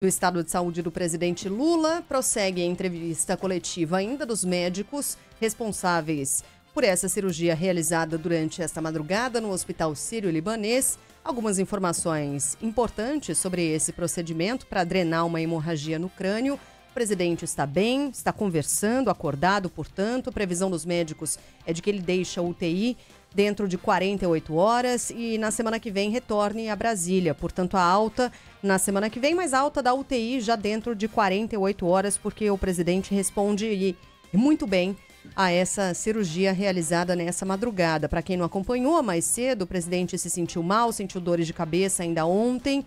Do estado de saúde do presidente Lula, prossegue a entrevista coletiva ainda dos médicos responsáveis por essa cirurgia realizada durante esta madrugada no Hospital Sírio-Libanês. Algumas informações importantes sobre esse procedimento para drenar uma hemorragia no crânio. O presidente está bem, está conversando, acordado, portanto. A previsão dos médicos é de que ele deixe a UTI dentro de 48 horas e na semana que vem retorne a Brasília. Portanto, a alta na semana que vem, mas a alta da UTI já dentro de 48 horas, porque o presidente responde muito bem a essa cirurgia realizada nessa madrugada. Para quem não acompanhou mais cedo, o presidente se sentiu mal, sentiu dores de cabeça ainda ontem.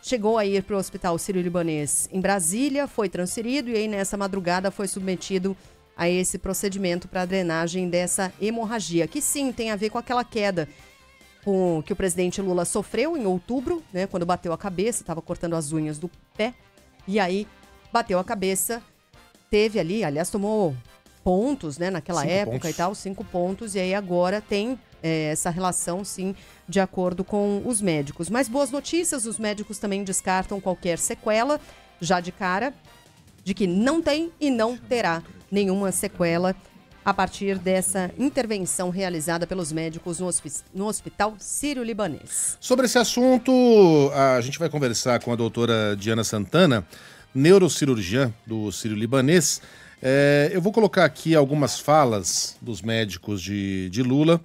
Chegou a ir para o Hospital Sírio-Libanês em Brasília, foi transferido e aí nessa madrugada foi submetido a esse procedimento para a drenagem dessa hemorragia, que sim tem a ver com aquela queda que o presidente Lula sofreu em outubro, né, quando bateu a cabeça, estava cortando as unhas do pé, e aí bateu a cabeça, teve ali, aliás, tomou pontos, né, naquela época e tal, 5 pontos, e aí agora tem essa relação, sim, de acordo com os médicos. Mas boas notícias, os médicos também descartam qualquer sequela, já de cara, de que não tem e não terá nenhuma sequela a partir dessa intervenção realizada pelos médicos no Hospital Sírio-Libanês. Sobre esse assunto, a gente vai conversar com a doutora Diana Santana, neurocirurgiã do Sírio-Libanês. Eu vou colocar aqui algumas falas dos médicos de Lula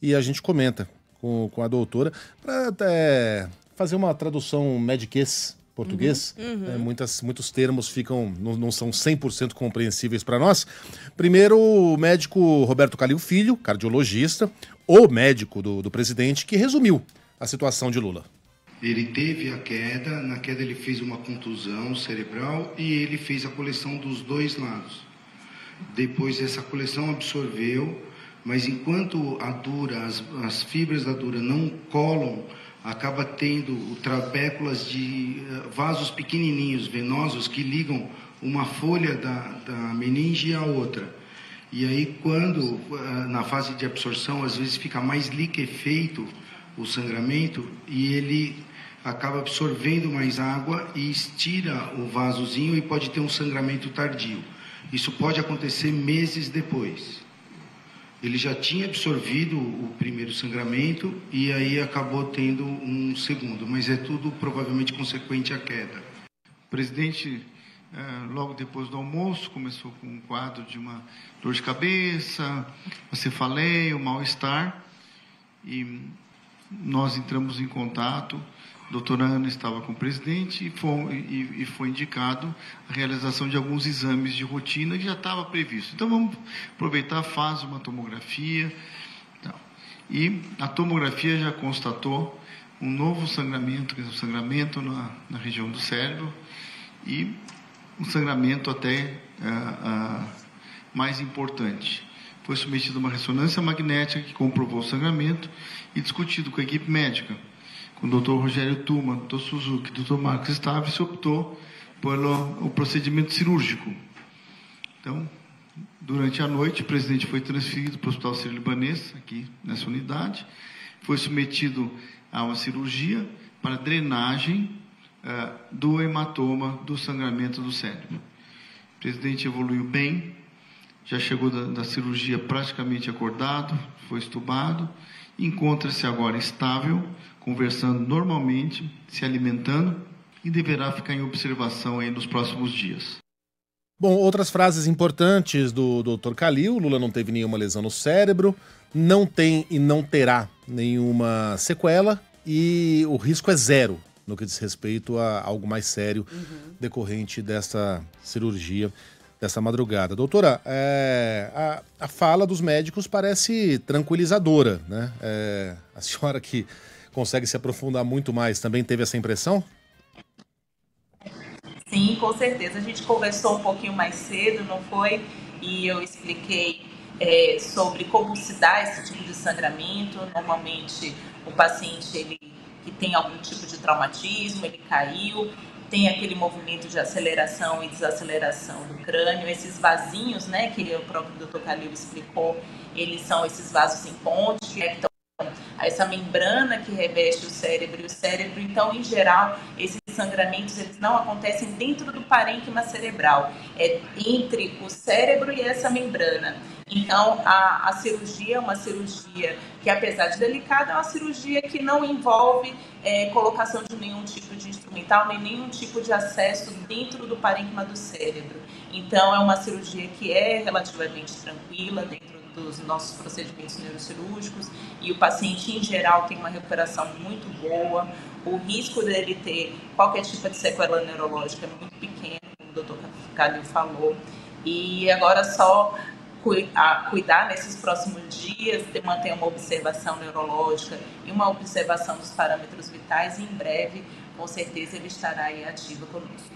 e a gente comenta com a doutora para até fazer uma tradução mediquês português. Muitos termos não são 100% compreensíveis para nós. Primeiro, o médico Roberto Calil Filho, cardiologista, o médico do presidente, que resumiu a situação de Lula. Ele teve a queda, na queda ele fez uma contusão cerebral e ele fez a coleção dos dois lados. Depois essa coleção absorveu, mas enquanto a dura, as fibras da dura não colam, acaba tendo trabéculas de vasos pequenininhos, venosos, que ligam uma folha da meninge à outra. E aí, quando, na fase de absorção, às vezes fica mais liquefeito o sangramento e ele acaba absorvendo mais água e estira o vasozinho e pode ter um sangramento tardio. Isso pode acontecer meses depois. Ele já tinha absorvido o primeiro sangramento e aí acabou tendo um segundo, mas é tudo provavelmente consequente à queda. O presidente, logo depois do almoço, começou com um quadro de uma dor de cabeça, uma cefaleia, um mal-estar, e nós entramos em contato. A doutora Ana estava com o presidente e foi indicado a realização de alguns exames de rotina que já estava previsto. Então, vamos aproveitar, faz uma tomografia. E a tomografia já constatou um novo sangramento, que é um sangramento na região do cérebro e um sangramento até mais importante. Foi submetido a uma ressonância magnética que comprovou o sangramento e discutido com a equipe médica, com o Dr. Rogério Tuma, Dr. Suzuki, Dr. Marcos Stave, se optou pelo procedimento cirúrgico. Então, durante a noite, o presidente foi transferido para o Hospital Sírio-Libanês, aqui nessa unidade, foi submetido a uma cirurgia para drenagem do hematoma do sangramento do cérebro. O presidente evoluiu bem, já chegou da cirurgia praticamente acordado, foi estubado, encontra-se agora estável, conversando normalmente, se alimentando e deverá ficar em observação aí nos próximos dias. Bom, outras frases importantes do Dr. Calil: Lula não teve nenhuma lesão no cérebro, não tem e não terá nenhuma sequela e o risco é zero no que diz respeito a algo mais sério decorrente dessa cirurgia dessa madrugada. Doutora, a fala dos médicos parece tranquilizadora, né? A senhora que consegue se aprofundar muito mais também teve essa impressão? Sim, com certeza. A gente conversou um pouquinho mais cedo, não foi? E eu expliquei sobre como se dá esse tipo de sangramento. Normalmente, o paciente que tem algum tipo de traumatismo, ele caiu, tem aquele movimento de aceleração e desaceleração do crânio. Esses vasinhos, né, que o próprio Dr. Calil explicou, eles são esses vasos em ponte, que essa membrana que reveste o cérebro e o cérebro. Então, em geral, esses sangramentos eles não acontecem dentro do parênquima cerebral, é entre o cérebro e essa membrana. Então, a cirurgia é uma cirurgia que, apesar de delicada, é uma cirurgia que não envolve colocação de nenhum tipo de instrumental, nem nenhum tipo de acesso dentro do parênquima do cérebro. Então, é uma cirurgia que é relativamente tranquila dentro dos nossos procedimentos neurocirúrgicos e o paciente, em geral, tem uma recuperação muito boa. O risco dele ter qualquer tipo de sequela neurológica é muito pequeno, como o doutor Calil falou. E agora só cuidar nesses próximos dias, de manter uma observação neurológica e uma observação dos parâmetros vitais, e em breve, com certeza, ele estará aí ativo conosco.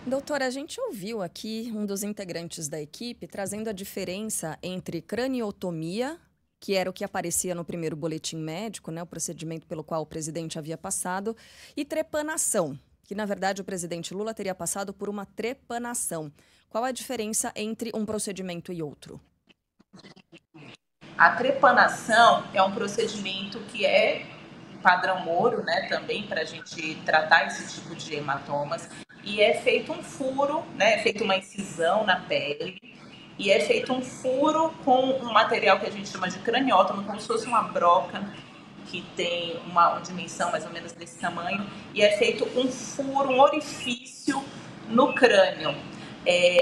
Doutora, a gente ouviu aqui um dos integrantes da equipe trazendo a diferença entre craniotomia, que era o que aparecia no primeiro boletim médico, né, o procedimento pelo qual o presidente havia passado, e trepanação, que na verdade o presidente Lula teria passado por uma trepanação. Qual a diferença entre um procedimento e outro? A trepanação é um procedimento que é padrão Moro, né, também para a gente tratar esse tipo de hematomas, e é feito um furo, né, é feita uma incisão na pele, e é feito um furo com um material que a gente chama de craniótomo, como se fosse uma broca, que tem uma dimensão mais ou menos desse tamanho, e é feito um furo, um orifício no crânio.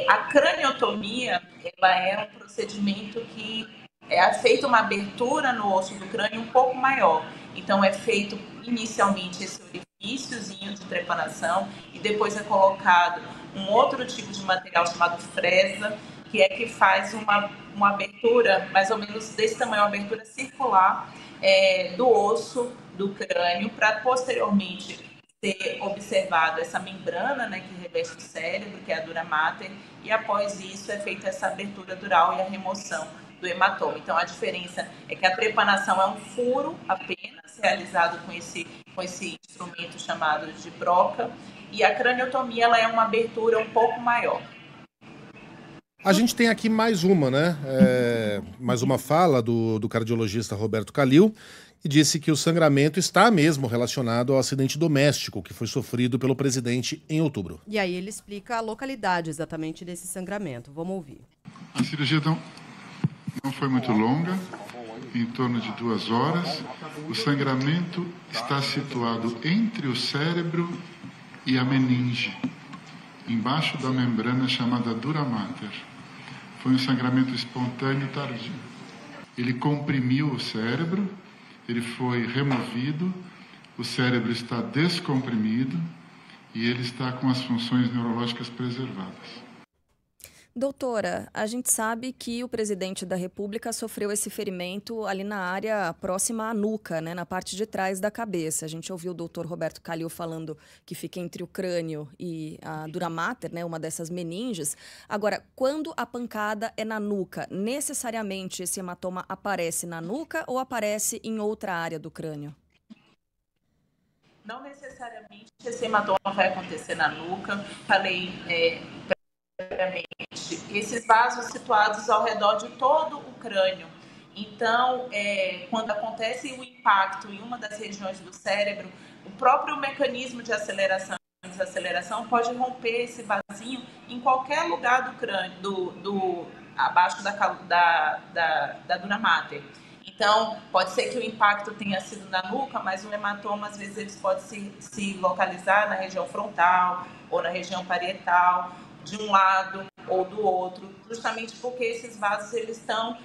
A craniotomia, ela é um procedimento que é feita uma abertura no osso do crânio um pouco maior. Então, é feito inicialmente esse orifíciozinho de trepanação e depois é colocado um outro tipo de material chamado fresa, que faz uma abertura, mais ou menos desse tamanho, uma abertura circular do osso do crânio, para posteriormente ser observado essa membrana, né, que reveste o cérebro, que é a dura mater, e após isso é feita essa abertura dural e a remoção do hematoma. Então, a diferença é que a trepanação é um furo apenas, realizado com esse instrumento chamado de broca, e a craniotomia ela é uma abertura um pouco maior. A gente tem aqui mais uma, né? Mais uma fala do cardiologista Roberto Calil, que disse que o sangramento está mesmo relacionado ao acidente doméstico que foi sofrido pelo presidente em outubro. E aí ele explica a localidade exatamente desse sangramento. Vamos ouvir. A cirurgia não foi muito longa, em torno de 2 horas. O sangramento está situado entre o cérebro e a meninge, embaixo da membrana chamada dura mater. Foi um sangramento espontâneo tardio. Ele comprimiu o cérebro, ele foi removido, o cérebro está descomprimido e ele está com as funções neurológicas preservadas. Doutora, a gente sabe que o presidente da República sofreu esse ferimento ali na área próxima à nuca, né, na parte de trás da cabeça. A gente ouviu o doutor Roberto Calil falando que fica entre o crânio e a dura mater, né, uma dessas meninges. Agora, quando a pancada é na nuca, necessariamente esse hematoma aparece na nuca ou aparece em outra área do crânio? Não necessariamente esse hematoma vai acontecer na nuca. Falei esses vasos situados ao redor de todo o crânio. Então, quando acontece o impacto em uma das regiões do cérebro, o próprio mecanismo de aceleração e desaceleração pode romper esse vasinho em qualquer lugar do crânio, abaixo da dura mater. Então, pode ser que o impacto tenha sido na nuca, mas o hematoma, às vezes, ele pode se localizar na região frontal ou na região parietal, de um lado ou do outro, justamente porque esses vasos eles estão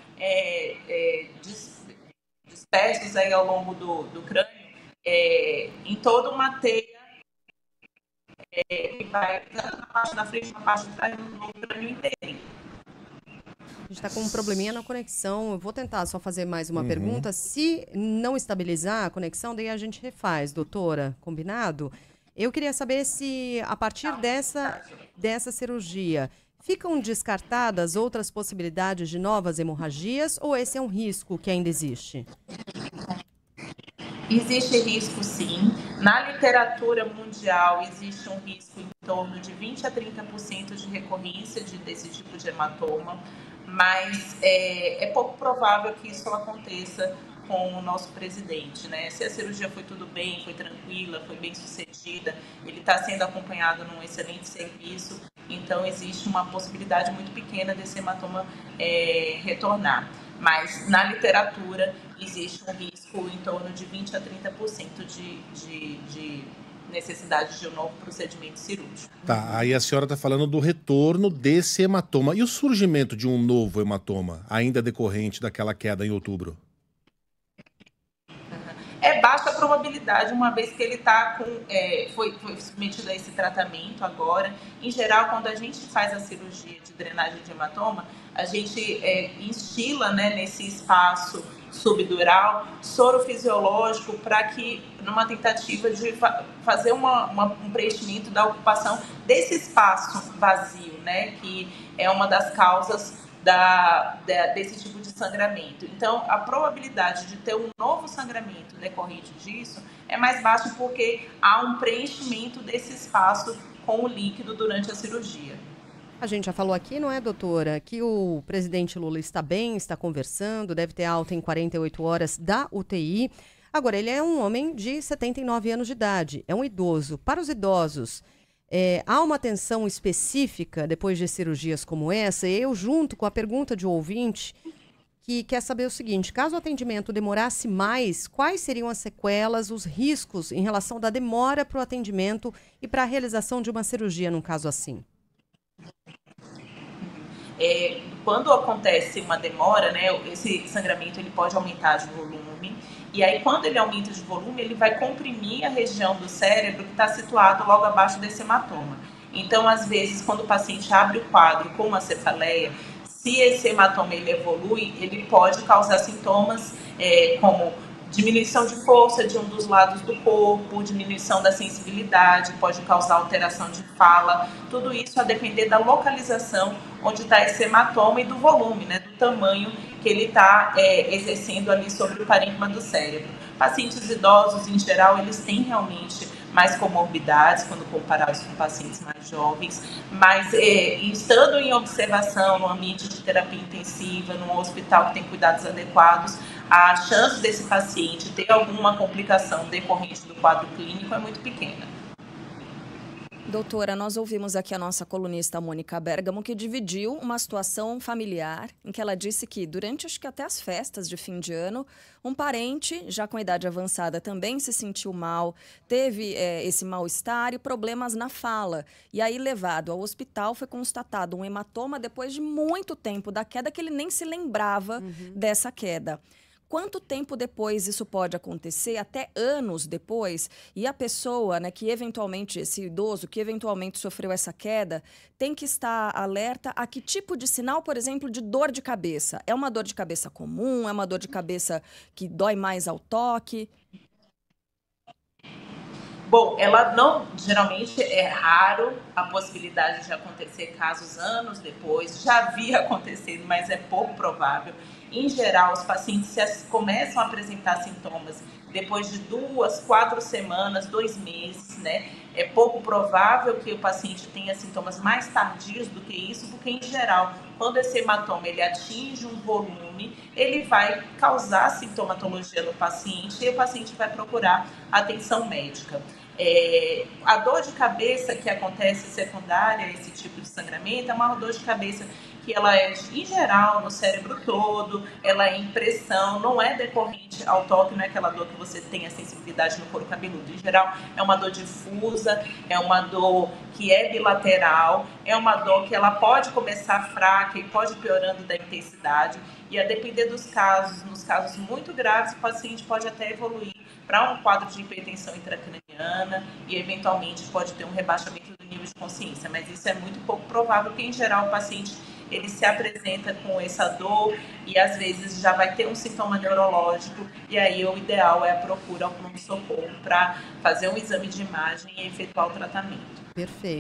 dispersos aí ao longo do crânio, em toda uma teia que vai tanto na parte da frente como na parte de trás do crânio inteiro. A gente está com um probleminha na conexão. Eu vou tentar só fazer mais uma pergunta. Se não estabilizar a conexão, daí a gente refaz, doutora. Combinado? Eu queria saber se, a partir dessa cirurgia, ficam descartadas outras possibilidades de novas hemorragias ou esse é um risco que ainda existe? Existe risco, sim. Na literatura mundial, existe um risco em torno de 20% a 30% de recorrência desse tipo de hematoma, mas é pouco provável que isso aconteça com o nosso presidente, né? Se a cirurgia foi tudo bem, foi tranquila, foi bem sucedida, ele está sendo acompanhado num excelente serviço, então existe uma possibilidade muito pequena desse hematoma retornar. Mas na literatura existe um risco em torno de 20 a 30% de necessidade de um novo procedimento cirúrgico. Tá, aí a senhora está falando do retorno desse hematoma. E o surgimento de um novo hematoma, ainda decorrente daquela queda em outubro? É baixa a probabilidade, uma vez que ele foi submetido a esse tratamento agora. Em geral, quando a gente faz a cirurgia de drenagem de hematoma, a gente instila, né, nesse espaço subdural soro fisiológico para que, numa tentativa de fazer um preenchimento da ocupação desse espaço vazio, né, que é uma das causas desse tipo de sangramento. Então, a probabilidade de ter um novo sangramento decorrente disso é mais baixa porque há um preenchimento desse espaço com o líquido durante a cirurgia. A gente já falou aqui, não é, doutora, que o presidente Lula está bem, está conversando, deve ter alta em 48 horas da UTI. Agora, ele é um homem de 79 anos de idade, é um idoso. Para os idosos, há uma atenção específica depois de cirurgias como essa? E eu, junto com a pergunta de um ouvinte, que quer saber o seguinte: caso o atendimento demorasse mais, quais seriam as sequelas, os riscos em relação da demora para o atendimento e para a realização de uma cirurgia num caso assim? Quando acontece uma demora, né, esse sangramento ele pode aumentar de volume, e aí quando ele aumenta de volume, ele vai comprimir a região do cérebro que está situado logo abaixo desse hematoma. Então, às vezes, quando o paciente abre o quadro com uma cefaleia, se esse hematoma ele evolui, ele pode causar sintomas como diminuição de força de um dos lados do corpo, diminuição da sensibilidade, pode causar alteração de fala, tudo isso a depender da localização onde está esse hematoma e do volume, né, do tamanho que ele está exercendo ali sobre o parênquima do cérebro. Pacientes idosos, em geral, eles têm realmente mais comorbidades quando comparados com pacientes mais jovens, mas estando em observação no ambiente de terapia intensiva, num hospital que tem cuidados adequados, a chance desse paciente ter alguma complicação decorrente do quadro clínico é muito pequena. Doutora, nós ouvimos aqui a nossa colunista Mônica Bergamo, que dividiu uma situação familiar em que ela disse que durante, acho que até as festas de fim de ano, um parente, já com idade avançada, também se sentiu mal, teve esse mal-estar e problemas na fala. E aí, levado ao hospital, foi constatado um hematoma depois de muito tempo da queda, que ele nem se lembrava dessa queda. Quanto tempo depois isso pode acontecer? Até anos depois? E a pessoa, né, que eventualmente, esse idoso que eventualmente sofreu essa queda, tem que estar alerta a que tipo de sinal, por exemplo, de dor de cabeça? É uma dor de cabeça comum? É uma dor de cabeça que dói mais ao toque? Bom, ela não, geralmente é raro a possibilidade de acontecer casos anos depois, já havia acontecido, mas é pouco provável. Em geral, os pacientes começam a apresentar sintomas depois de 2, 4 semanas, 2 meses, né? É pouco provável que o paciente tenha sintomas mais tardios do que isso, porque, em geral, quando esse hematoma ele atinge um volume, ele vai causar sintomatologia no paciente e o paciente vai procurar atenção médica. A dor de cabeça que acontece secundária a esse tipo de sangramento é uma dor de cabeça que ela é, em geral, no cérebro todo, ela é impressão, não é decorrente ao toque, não é aquela dor que você tem a sensibilidade no couro cabeludo. Em geral, é uma dor difusa, é uma dor que é bilateral, é uma dor que ela pode começar fraca e pode ir piorando da intensidade, e a depender dos casos, nos casos muito graves, o paciente pode até evoluir para um quadro de hipertensão intracraniana e, eventualmente, pode ter um rebaixamento do nível de consciência, mas isso é muito pouco provável, porque, em geral, o paciente ele se apresenta com essa dor e, às vezes, já vai ter um sintoma neurológico, e aí o ideal é a procura ao pronto-socorro para fazer um exame de imagem e efetuar o tratamento. Perfeito.